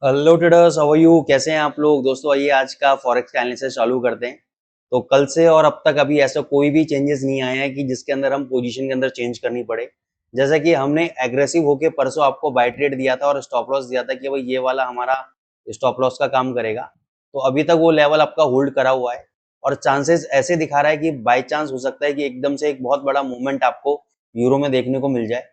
Hello traders, how are you? कैसे हैं आप लोग? दोस्तों आइए आज का फॉरेक्स का एनालिसिस चालू करते हैं। तो कल से और अब तक अभी ऐसा कोई भी चेंजेस नहीं आया है कि जिसके अंदर हम पोजीशन के अंदर चेंज करनी पड़े। जैसा कि हमने एग्रेसिव होके परसों आपको बाय ट्रेड दिया था और स्टॉप लॉस दिया था कि भाई ये वाला हमारा स्टॉप लॉस का काम करेगा। तो अभी तक वो लेवल आपका होल्ड करा हुआ है और चांसेस ऐसे दिखा रहा है कि बाय चांस हो सकता है कि एकदम से एक बहुत बड़ा मूवमेंट आपको यूरो में देखने को मिल जाए,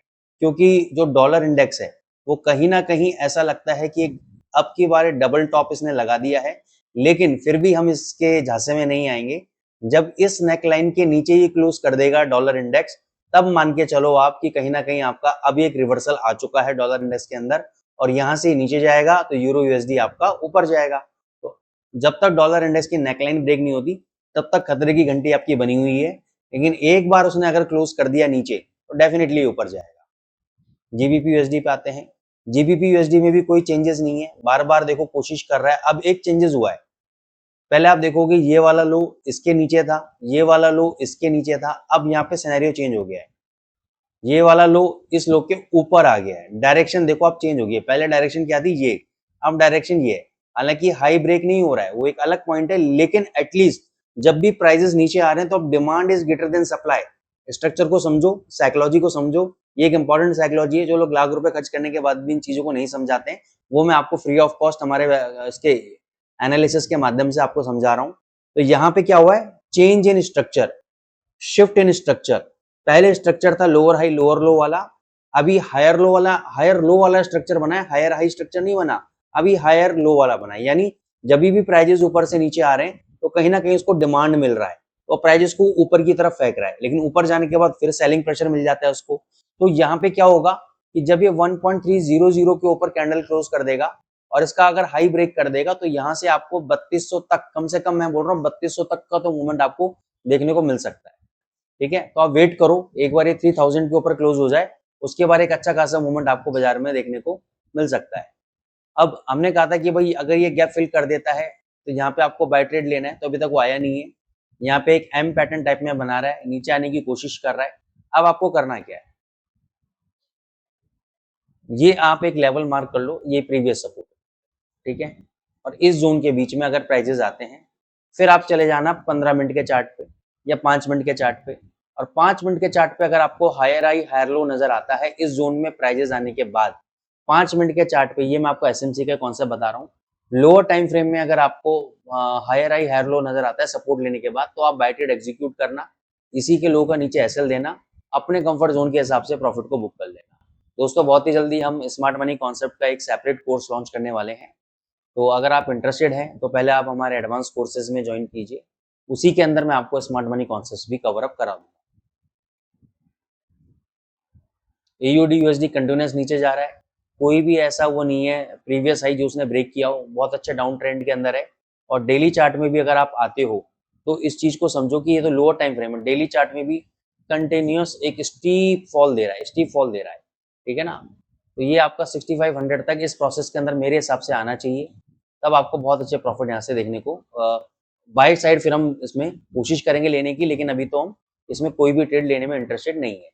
क्योंकि जो डॉलर इंडेक्स है वो कहीं ना कहीं ऐसा लगता है कि अब की बार डबल टॉप इसने लगा दिया है। लेकिन फिर भी हम इसके झांसे में नहीं आएंगे। जब इस नेक लाइन के नीचे ही क्लोज कर देगा डॉलर इंडेक्स, तब मान के चलो आप कि कहीं ना कहीं आपका अभी एक रिवर्सल आ चुका है डॉलर इंडेक्स के अंदर और यहां से नीचे जाएगा तो यूरो यूएसडी आपका ऊपर जाएगा। तो जब तक डॉलर इंडेक्स की नेकलाइन ब्रेक नहीं होती तब तक खतरे की घंटी आपकी बनी हुई है। लेकिन एक बार उसने अगर क्लोज कर दिया नीचे तो डेफिनेटली ऊपर जाएगा। जीबीपी यूएसडी पे आते हैं। जीबीपी यूएसडी में भी कोई चेंजेस नहीं है, बार बार देखो कोशिश कर रहा है। अब एक चेंजेस हुआ है, पहले आप देखोगे ये वाला लो इसके नीचे था, ये वाला लो इसके नीचे था, अब यहाँ पे सिनेरियो चेंज हो गया है। ये वाला लो इस लो के ऊपर आ गया है। डायरेक्शन देखो आप चेंज हो गई है, पहले डायरेक्शन क्या थी ये, अब डायरेक्शन ये है। हालांकि हाई ब्रेक नहीं हो रहा है, वो एक अलग पॉइंट है, लेकिन एटलीस्ट जब भी प्राइजेस नीचे आ रहे हैं तो अब demand is greater than supply. Structure को समझो, साइकोलॉजी को समझो। ये एक इंपॉर्टेंट साइकोलॉजी है। जो लोग लाख रुपए खर्च करने के बाद भी इन चीजों को नहीं समझाते हैं, वो मैं आपको फ्री ऑफ कॉस्ट हमारे इसके एनालिसिस के माध्यम से आपको समझा रहा हूँ। तो यहाँ पे क्या हुआ है, change in structure, shift in structure. पहले स्ट्रक्चर था लोअर हाई लोअर लो वाला, अभी हायर लो वाला स्ट्रक्चर बना है, हायर हाई स्ट्रक्चर नहीं बना, अभी हायर लो वाला बना है। यानी जब भी प्राइजेस ऊपर से नीचे आ रहे हैं तो कहीं ना कहीं उसको डिमांड मिल रहा है, तो प्राइजेस को ऊपर की तरफ फेंक रहा है, लेकिन ऊपर जाने के बाद फिर सेलिंग प्रेशर मिल जाता है उसको। तो यहाँ पे क्या होगा कि जब ये 1.300 के ऊपर कैंडल क्लोज कर देगा और इसका अगर हाई ब्रेक कर देगा तो यहाँ से आपको 3200 तक, कम से कम मैं बोल रहा हूँ 3200 तक का तो मूवमेंट आपको देखने को मिल सकता है। ठीक है, तो आप वेट करो, एक बार ये 3000 के ऊपर क्लोज हो जाए उसके बाद एक अच्छा खासा मूवमेंट आपको बाजार में देखने को मिल सकता है। अब हमने कहा था कि भाई अगर ये गैप फिल कर देता है तो यहाँ पे आपको बाय ट्रेड लेना है, तो अभी तक वो आया नहीं है। यहाँ पे एक एम पैटर्न टाइप में बना रहा है, नीचे आने की कोशिश कर रहा है। अब आपको करना क्या है, ये आप एक लेवल मार्क कर लो, ये प्रीवियस सपोर्ट, ठीक है। और इस जोन के बीच में अगर प्राइजेस आते हैं फिर आप चले जाना 15 मिनट के चार्ट पे या 5 मिनट के चार्ट पे। और 5 मिनट के चार्ट पे अगर आपको हायर हाई हायर लो नजर आता है इस जोन में प्राइजेस आने के बाद, 5 मिनट के चार्ट पे, ये मैं आपको एसएमसी का कॉन्सेप्ट बता रहा हूँ, लोअर टाइम फ्रेम में अगर आपको हायर हाई हायर लो नजर आता है सपोर्ट लेने के बाद, तो आप बाय ट्रेड एग्जीक्यूट करना, इसी के लो का नीचे एसएल देना, अपने कंफर्ट जोन के हिसाब से प्रॉफिट को बुक कर लेना। दोस्तों बहुत ही जल्दी हम स्मार्ट मनी कॉन्सेप्ट का एक सेपरेट कोर्स लॉन्च करने वाले हैं। तो अगर आप इंटरेस्टेड हैं तो पहले आप हमारे एडवांस कोर्सेज में ज्वाइन कीजिए, उसी के अंदर मैं आपको स्मार्ट मनी कॉन्सेप्ट भी कवर अप करा दूंगा। एयूडी यूएसडी कंटिन्यूस नीचे जा रहा है, कोई भी ऐसा वो नहीं है प्रीवियस हाई जो उसने ब्रेक किया हो, बहुत अच्छे डाउन ट्रेंड के अंदर है। और डेली चार्ट में भी अगर आप आते हो तो इस चीज को समझो कि ये तो लोअर टाइम फ्रेम है, डेली चार्ट में भी कंटिन्यूस एक स्टीप फॉल दे रहा है, स्टीप फॉल दे रहा है, ठीक है ना। तो ये आपका 6500 तक इस प्रोसेस के अंदर मेरे हिसाब से आना चाहिए, तब आपको बहुत अच्छे प्रॉफिट यहाँ से देखने को बाय साइड फिर हम इसमें कोशिश करेंगे लेने की, लेकिन अभी तो हम इसमें कोई भी ट्रेड लेने में इंटरेस्टेड नहीं है।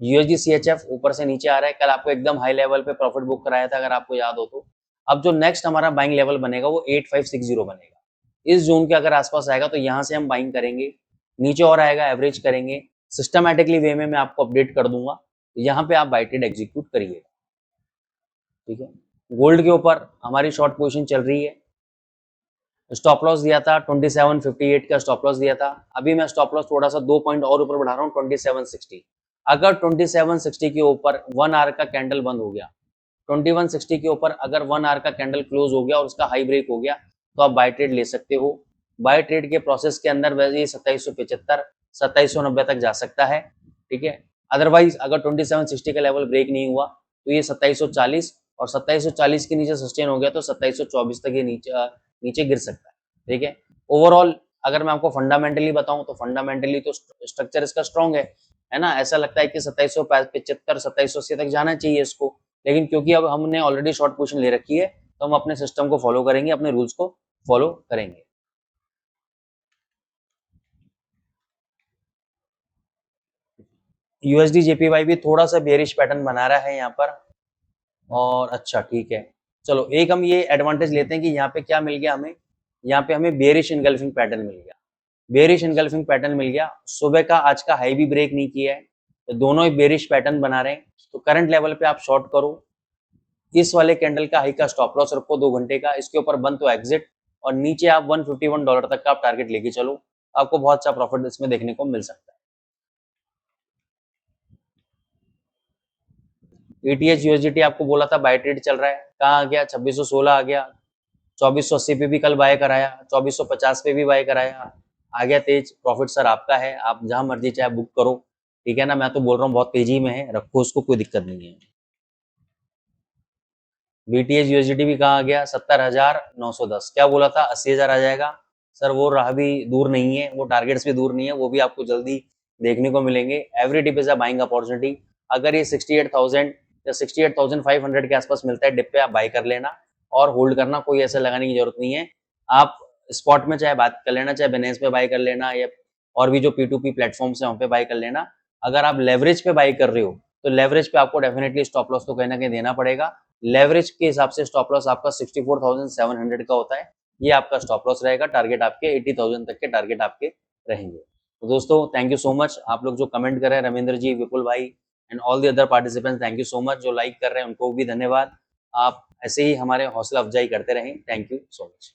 यूएसडी सीएचएफ ऊपर से नीचे आ रहा है, कल आपको एकदम हाई लेवल पे प्रॉफिट बुक कराया था अगर आपको याद हो तो। अब जो नेक्स्ट हमारा बाइंग लेवल बनेगा वो 8560 बनेगा, इस जोन के अगर आसपास आएगा तो यहाँ से हम बाइंग करेंगे, नीचे और आएगा एवरेज करेंगे, सिस्टमैटिकली वे में मैं आपको अपडेट कर दूंगा, यहाँ पे आप बाय ट्रेड एग्जीक्यूट करिएगा, ठीक है। गोल्ड के ऊपर हमारी शॉर्ट पोजीशन चल रही है, स्टॉप लॉस दिया था 2758 का स्टॉप लॉस दिया था, अभी मैं स्टॉप लॉस थोड़ा सा 2 पॉइंट और ऊपर बढ़ा रहा हूँ 2760। अगर 2760 के ऊपर 1 आवर का कैंडल बंद हो गया, 2160 के ऊपर अगर 1 आवर का कैंडल क्लोज हो गया और उसका हाई ब्रेक हो गया तो आप बाय ट्रेड ले सकते हो। बाय ट्रेड के प्रोसेस के अंदर वैसे ही 2775 2790 तक जा सकता है, ठीक है। अदरवाइज अगर 2760 का लेवल ब्रेक नहीं हुआ तो ये 2740, और 2740 के नीचे सस्टेन हो गया तो 2724 तक ये नीचे गिर सकता है, ठीक है। ओवरऑल अगर मैं आपको फंडामेंटली बताऊं तो फंडामेंटली तो स्ट्रक्चर इसका स्ट्रॉन्ग है ना। ऐसा लगता है कि 2775 2780 तक जाना चाहिए इसको, लेकिन क्योंकि अब हमने ऑलरेडी शॉर्ट पोजीशन ले रखी है तो हम अपने सिस्टम को फॉलो करेंगे, अपने रूल्स को फॉलो करेंगे। यूएसडी जेपीवाई भी थोड़ा सा बेरिश पैटर्न बना रहा है यहाँ पर, और अच्छा ठीक है, चलो एक हम ये एडवांटेज लेते हैं कि यहाँ पे क्या मिल गया हमें, यहाँ पे हमें बेरिश इनगल्फिंग पैटर्न मिल गया, बेरिश इनगल्फिंग पैटर्न मिल गया। सुबह का आज का हाई भी ब्रेक नहीं किया है, तो दोनों ही बेरिश पैटर्न बना रहे हैं। तो करंट लेवल पे आप शॉर्ट करो, इस वाले कैंडल का हाई का स्टॉप लॉस रखो 2 घंटे का, इसके ऊपर बंद तो एग्जिट, और नीचे आप $151 तक का आप टारगेट लेके चलो, आपको बहुत अच्छा प्रॉफिट इसमें देखने को मिल सकता है। ETH USDT आपको बोला था बाय ट्रेड चल रहा है, कहाँ आ गया, 2616 आ गया, 2480 पे भी कल बाय कराया, 2450 पे भी बाय कराया, आ गया तेज। प्रॉफिट सर आपका है, आप जहां मर्जी चाहे बुक करो, ठीक है ना। मैं तो बोल रहा हूँ बहुत तेजी में है, रखो उसको, कोई दिक्कत नहीं है। BTH USDT भी कहाँ आ गया, 70,910, क्या बोला था 80,000 आ जाएगा सर, वो राह भी दूर नहीं है, वो टारगेट्स भी दूर नहीं है, वो भी आपको जल्दी देखने को मिलेंगे। Every dip is a buying opportunity. अगर ये 68,000 या 68,500 के आसपास मिलता है डिप पे, आप बाई कर लेना और होल्ड करना, कोई ऐसा लगाने की जरूरत नहीं है। आप स्पॉट में चाहे बात कर लेना, चाहे बिनेंस पे बाई कर लेना, या और भी जो P2P प्लेटफॉर्म्स है वहाँ पे बाई कर लेना। अगर आप लेवरेज पे बाई कर रहे हो, तो लेवरेज पे आपको डेफिनेटली स्टॉप लॉस तो कहीं ना कहीं देना पड़ेगा। लेवरेज के हिसाब से स्टॉप लॉस आपका 64,700 का होता है, ये आपका स्टॉप लॉस रहेगा। टारगेट आपके 80,000 तक के टारगेट आपके रहेंगे। तो दोस्तों थैंक यू सो मच, आप लोग जो कमेंट कर रहे हैं, रविंद्र जी, विपुल भाई and all the other participants, thank you so much. जो लाइक कर रहे हैं उनको भी धन्यवाद। आप ऐसे ही हमारे हौसला अफजाई करते रहें। Thank you so much.